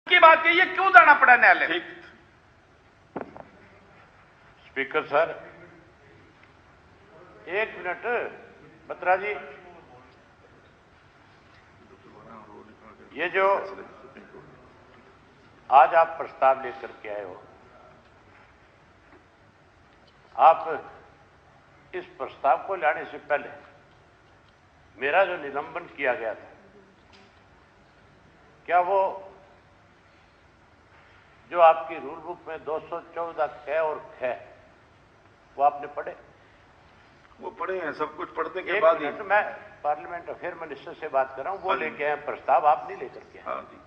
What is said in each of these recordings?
की बात है, ये क्यों जाना पड़ा न्यायालय? ठीक। स्पीकर सर, एक मिनट। बत्रा जी, ये जो आज आप प्रस्ताव लेकर के आए हो, आप इस प्रस्ताव को लाने से पहले मेरा जो निलंबन किया गया था, क्या वो जो आपकी रूल बुक में 214 ख और ख वो आपने पढ़े? वो पढ़े हैं, सब कुछ पढ़ने के बाद ही। मैं पार्लियामेंट अफेयर मिनिस्टर से बात कर रहा हूं, वो लेके आए प्रस्ताव, आप नहीं लेकर के आए। हाँ जी।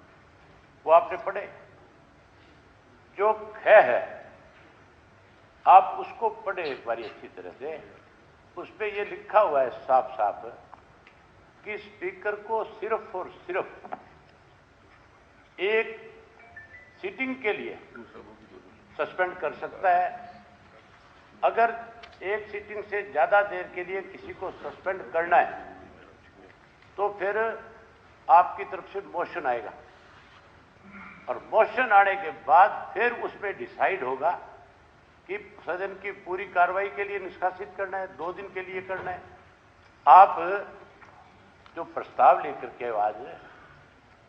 वो आपने पढ़े? जो ख है आप उसको पढ़े एक बार अच्छी तरह से। उस पे ये लिखा हुआ है साफ साफ कि स्पीकर को सिर्फ और सिर्फ एक सीटिंग के लिए सस्पेंड कर सकता है। अगर एक सीटिंग से ज्यादा देर के लिए किसी को सस्पेंड करना है तो फिर आपकी तरफ से मोशन आएगा, और मोशन आने के बाद फिर उसमें डिसाइड होगा कि सदन की पूरी कार्रवाई के लिए निष्कासित करना है, 2 दिन के लिए करना है। आप जो प्रस्ताव लेकर के आज,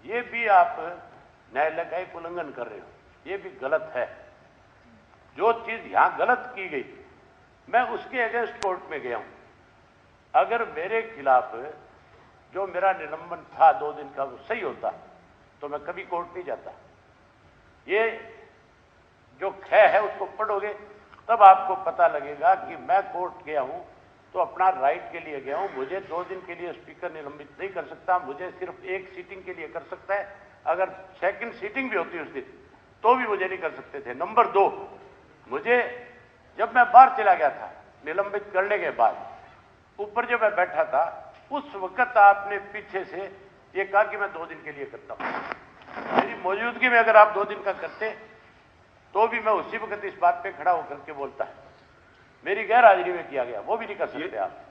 ये भी आप न्यायालय का एक उल्लंघन कर रहे हो, ये भी गलत है। जो चीज यहां गलत की गई मैं उसके अगेंस्ट कोर्ट में गया हूं। अगर मेरे खिलाफ जो मेरा निलंबन था 2 दिन का वो सही होता तो मैं कभी कोर्ट नहीं जाता। ये जो ख है उसको पढ़ोगे तब आपको पता लगेगा कि मैं कोर्ट गया हूं तो अपना राइट के लिए गया हूं। मुझे 2 दिन के लिए स्पीकर निलंबित नहीं कर सकता, मुझे सिर्फ एक सीटिंग के लिए कर सकता है। अगर सेकंड सीटिंग भी होती उस दिन तो भी मुझे नहीं कर सकते थे। नंबर 2, मुझे जब मैं बाहर चला गया था निलंबित करने के बाद, ऊपर जब मैं बैठा था उस वक्त आपने पीछे से ये कहा कि मैं 2 दिन के लिए करता हूं। मेरी मौजूदगी में अगर आप 2 दिन का करते तो भी मैं उसी वक्त इस बात पे खड़ा होकर के बोलता है। मेरी गैर हाजिरी में किया गया, वो भी नहीं कर सकते आप।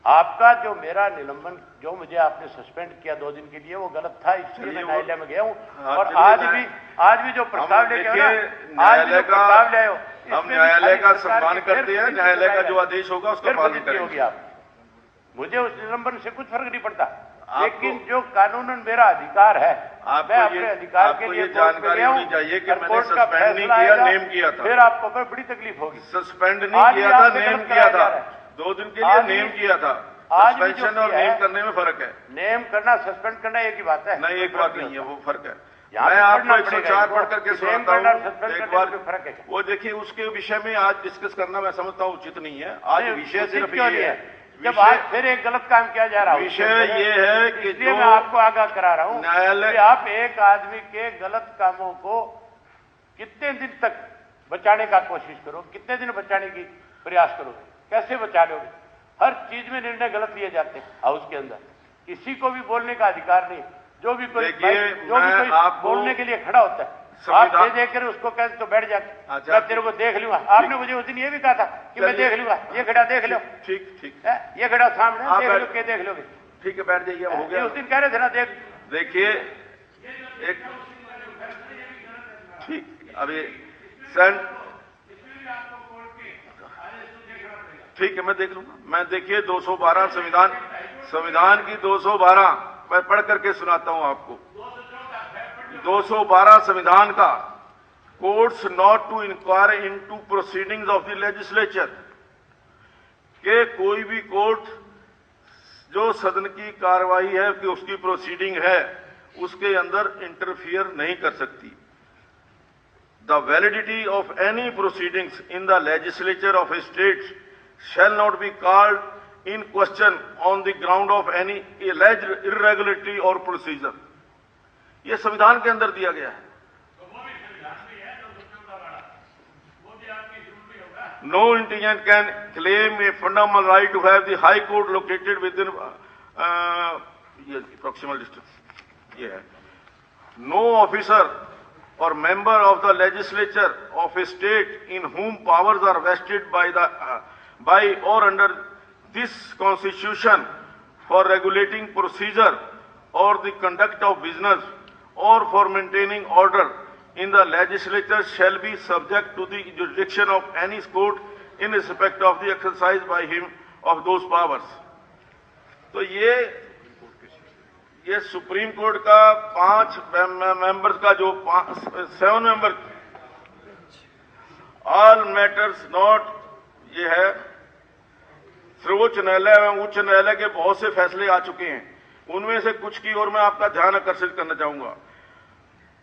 आपका जो मेरा निलंबन, जो मुझे आपने सस्पेंड किया 2 दिन के लिए, वो गलत था, इसलिए मैं न्यायालय में गया हूं। और आज भी जो प्रस्ताव लेके आए हो, आज भी जो प्रस्ताव ले आए हो, हम न्यायालय का सम्मान करते हैं। न्यायालय का जो आदेश होगा उसका पालन करेंगे। होगी आप, मुझे उस निलंबन से कुछ फर्क नहीं पड़ता, लेकिन जो कानूनन मेरा अधिकार है, मैं अपने अधिकार के लिए जानकारी होनी चाहिए कि मैंने सस्पेंड नहीं किया, नेम किया था। फिर आपको फिर बड़ी तकलीफ होगी। सस्पेंड नहीं किया था, नेम किया था। 2 दिन के लिए नेम किया था। सस्पेंशन और नेम करने में फर्क है। नेम करना, सस्पेंड करना एक ही बात है। नहीं, एक बात नहीं है, वो फर्क है। मैं आपको 104 पढ़ करके सुनाता हूँ एक बार। वो देखिए, उसके विषय में आज डिस्कस करना मैं समझता हूँ उचित नहीं है। आज विषय सिर्फ ये है, जब आज फिर एक गलत काम किया जा रहा है। विषय ये है कि जो मैं आपको आगाह करा रहा हूं न्यायालय, आप एक आदमी के गलत कामों को कितने दिन तक बचाने का कोशिश करो, कितने दिन बचाने की प्रयास करोगे, कैसे बचा लोगे? हर चीज में निर्णय गलत लिए जाते हैं हाउस के अंदर। किसी को भी बोलने का अधिकार नहीं। जो भी कोई बोलने के लिए खड़ा होता है, आप दे देकर उसको कहते तो बैठ जाते, मैं तेरे को देख लूंगा। आपने मुझे उस दिन ये भी कहा था कि मैं देख लूंगा, ये खड़ा देख लो। ठीक ठीक, ये खड़ा सामने देख लो, के देख लोगे? ठीक है, बैठ जाइए, हो गया। उस दिन कह रहे थे ना, देखिए एक ठीक, अभी सन ठीक है, मैं देख लूंगा। मैं देखिए 212 संविधान की 212 मैं पढ़ करके सुनाता हूं आपको। 212 संविधान का, courts not to inquire into proceedings of the legislature, के कोई भी कोर्ट जो सदन की कार्रवाई है कि उसकी प्रोसीडिंग है उसके अंदर इंटरफियर नहीं कर सकती। The validity of any proceedings in the legislature of A state shall not be called in question on the ground of any alleged irregularity or procedure। यह संविधान के अंदर दिया गया है। No indigent can claim a fundamental right to have the high court located within proximal distance। ये है, no officer or member of the legislature of a state in whom powers are vested by or under this constitution for regulating procedure or the conduct of business or for maintaining order in the legislature shall be subject to the jurisdiction of any court in respect of the exercise by him of those powers. तो ये supreme court का 5 members का जो 7 member all matters not, ये है सर्वोच्च न्यायालय एवं उच्च न्यायालय के बहुत से फैसले आ चुके हैं, उनमें से कुछ की ओर मैं आपका ध्यान आकर्षित करना चाहूंगा।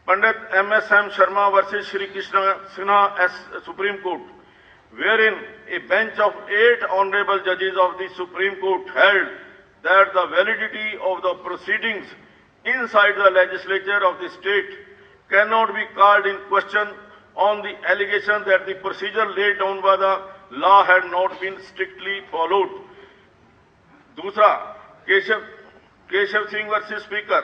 पंडित M.S.M. Sharma versus Shri Krishna Sinha as Supreme Court, wherein a bench of 8 honorable judges of the Supreme Court held that the validity of the proceedings inside the legislature of the state cannot be called in question on the allegation that the procedure laid down by the law had not been strictly followed. दूसरा, Keshav Singh versus Speaker,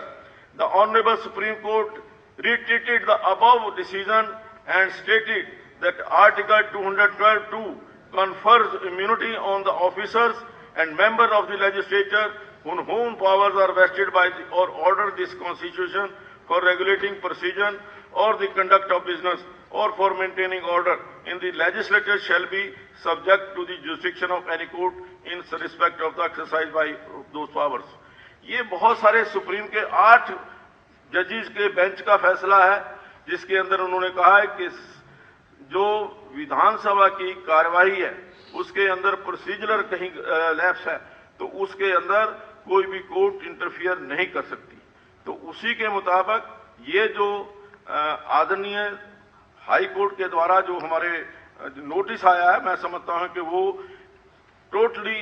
the Honorable Supreme Court reiterated the above decision and stated that Article 212(2) confers immunity on the officers and members of the legislature on whom powers are vested by or order this Constitution for regulating procedure or the conduct of business or for maintaining order in the legislature shall be subject to the jurisdiction of any court in respect of the exercise by those powers. ये बहुत सारे supreme के 8 जजेस के bench का फैसला है, जिसके अंदर उन्होंने कहा है कि जो विधानसभा की कार्यवाही है उसके अंदर प्रोसीजरल कहीं लैप्स है तो उसके अंदर कोई भी कोर्ट इंटरफियर नहीं कर सकती। तो उसी के मुताबिक ये जो आदरणीय हाई कोर्ट के द्वारा जो हमारे नोटिस आया है, मैं समझता हूं कि वो टोटली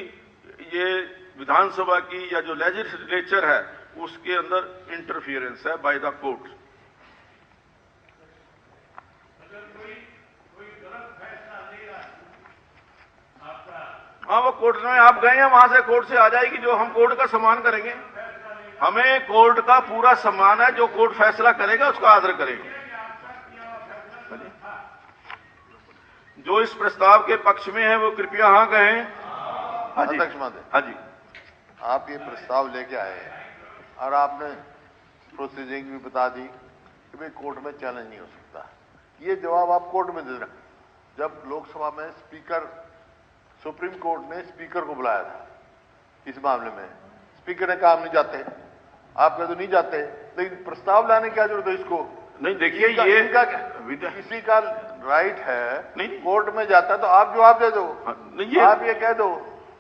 ये विधानसभा की या जो लेजिस्लेचर है उसके अंदर इंटरफियरेंस है बाय द कोर्ट। हाँ, वो कोर्ट में आप गए हैं, वहां से कोर्ट से आ जाएगी, जो हम कोर्ट का सम्मान करेंगे। हमें कोर्ट का पूरा सम्मान है, जो कोर्ट फैसला करेगा उसका आदर करेंगे। जो इस प्रस्ताव के पक्ष में है वो कृपया हाँ कहें। हाँ जी, अध्यक्ष महोदय, हाँ जी, आप ये प्रस्ताव लेके आए और आपने प्रोसीजिंग भी बता दी कि भाई कोर्ट में चैलेंज नहीं हो सकता। ये जवाब आप कोर्ट में दे रहे हैं। जब लोकसभा में स्पीकर, सुप्रीम कोर्ट ने स्पीकर को बुलाया था इस मामले में, स्पीकर ने कहा हम नहीं जाते, आप कह दो नहीं जाते, लेकिन प्रस्ताव लाने की क्या जरूरत है इसको? नहीं देखिए, ये किसी का राइट है, नहीं कोर्ट में जाता है तो आप जवाब दे दो। नहीं, आप ये कह दो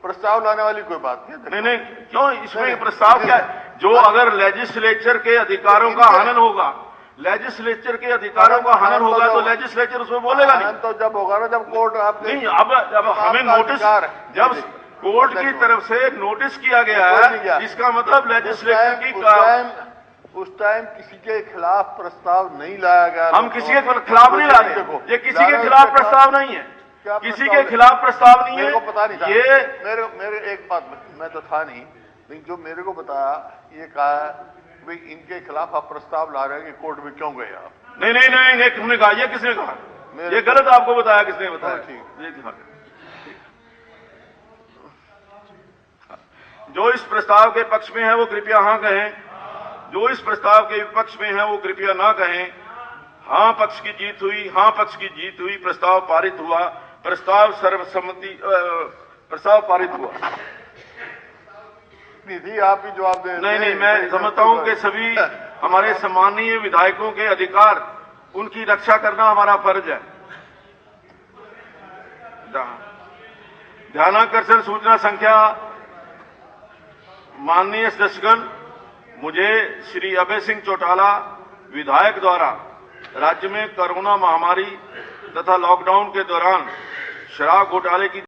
प्रस्ताव लाने वाली कोई बात नहीं। नहीं, क्यों इसमें प्रस्ताव क्या है? जो अगर लेजिस्लेचर के अधिकारों का हनन होगा, लेजिस्लेचर के अधिकारों का हनन होगा तो लेजिस्लेचर उसमें बोलेगा नहीं। तो जब होगा ना, जब कोर्ट आप नहीं, अब हमें नोटिस, जब कोर्ट की तरफ से नोटिस किया गया है, इसका मतलब लेजिस्लेचर की उस टाइम किसी के खिलाफ प्रस्ताव नहीं लाया गया। हम किसी के खिलाफ नहीं ला रहे, ये किसी के खिलाफ प्रस्ताव नहीं है, किसी के खिलाफ प्रस्ताव नहीं है। मेरे को पता नहीं था, ये मेरे एक बात, मैं तो था नहीं, लेकिन जो मेरे को बताया ये कहा भाई इनके खिलाफ आप प्रस्ताव ला रहे हैं कि कोर्ट में क्यों गए आप? नहीं नहीं नहीं, ये किसने कहा? ये किसने कहा? ये गलत आपको बताया, किसने बताया? ठीक, जो इस प्रस्ताव के पक्ष में है वो कृपया हाँ कहें, जो इस प्रस्ताव के विपक्ष में है वो कृपया ना कहें। हाँ पक्ष की जीत हुई, हाँ पक्ष की जीत हुई, प्रस्ताव पारित हुआ, प्रस्ताव सर्वसम्मति, प्रस्ताव पारित हुआ। निधि आप ही जवाब दे। नहीं, मैं समझता हूं कि सभी हमारे सम्मानीय विधायकों के अधिकार, उनकी रक्षा करना हमारा फर्ज है। ध्यानाकर्षण सूचना संख्या, माननीय सदस्यगण, मुझे श्री अभय सिंह चौटाला विधायक द्वारा राज्य में कोरोना महामारी तथा लॉकडाउन के दौरान शराब घोटाले की